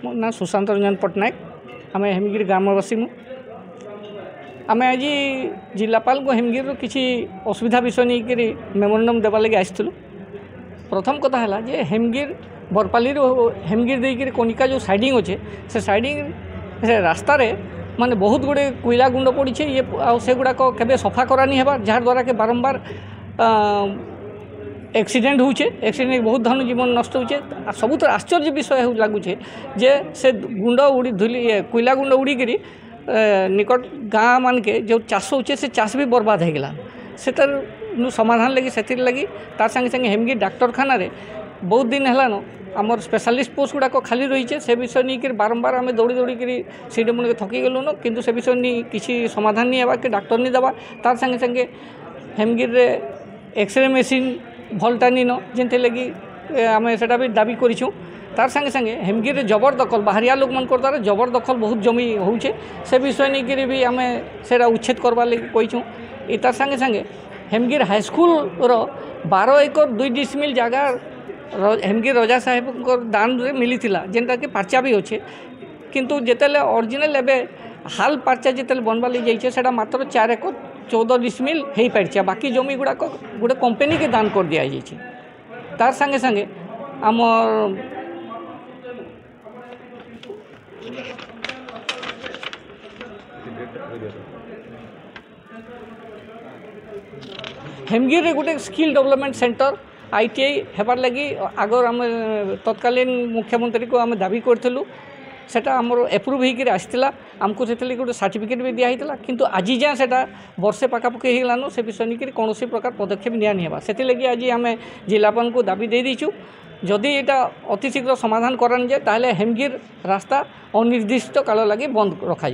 मो ना सुशांत रंजन पट्टनायक आम हेमगिरी ग्रामवासी आम आज जिलापाल को हेमगिरी किसी असुविधा विषय नहीं कि मेमोरेंडम देवा लगे आसलु। प्रथम कथा है जे हेमगिर बरपाली हेमगिर देकर कनिका जो साइडिंग अच्छे से साइडिंग से रास्ता रे माने बहुत गुड़े कोईला गुंड पड़ी ये से गुड़ाक केबे सफा करानी हेबा जहाँद्वारा के बारंबार एक्सीडेंट होचे एक्सीडेंट बहुत धन जीवन नष्ट होचे। सबुत आश्चर्य विषय लगुचे जे से गुंड उड़ी धुली कोईला गुंड उड़ीकी निकट गाँ मान के जो चाष होचे से चाष भी बर्बाद हो गला से समाधान लगी से लगी तार संगे संगे हेमगिर डाक्तरखाना रे बहुत दिन है आमर स्पेशलिस्ट पोस्ट गुड़ाक खाली रही है से विषय नहीं कि बारंबार आम दौड़ी दौड़ी सीट मन थकी गलु न किंतु से विषय नहीं किसी समाधान नहीं है कि डाक्तर नहीं दवा तार संगे संगे हेमगिर रे एक्सरे मेसीन भलटा नहीं न जिनते लगी आम से भी दाबी करूँ तार संगे संगे हेमगिर जबरदखल बाहरिया लोक मन द्वारा जबरदखल बहुत जमी होचे से विषय नहीं कि भी आम से उच्छेद करवार लगी कही तार संगे संगे हेमगिर हाईस्कल 12 एकड़ 2 डिसमिल जगह हेमगिर रजा साहेब दान रे मिली जेनटा कि पर्चा भी अच्छे किंतु जितेले ओरिजिनल एवं हाल पर्चा जिते बनवा लगी जाइए से मात्र 4 एकड़ 14 डिसमिल हो पार बाकी जमी गुड़ाक गोटे कंपनी के दान कर दि जाइए। तार संगे संगे आमर हेमगिर रे गोटे स्किल डेवलपमेंट सेंटर ITI हेबार लगी आगर आम तत्कालीन मुख्यमंत्री को आम दाबी करूँ सेटा आमर एप्रुव होकर आसाला आमको से गोटे सर्टिफिकेट भी दिखाई किंतु आज जाए से वर्षे पखापाखि होगलान से विषय नहीं कौन प्रकार पदक्षेप निआ से लगी आज आम जिलापाल को दाबी दे दीचु जदि यहाँ अतिशीघ्र समाधान करान जाए ताहले हेमगिर रास्ता अनिर्दिष्ट काल लगी बंद रखा।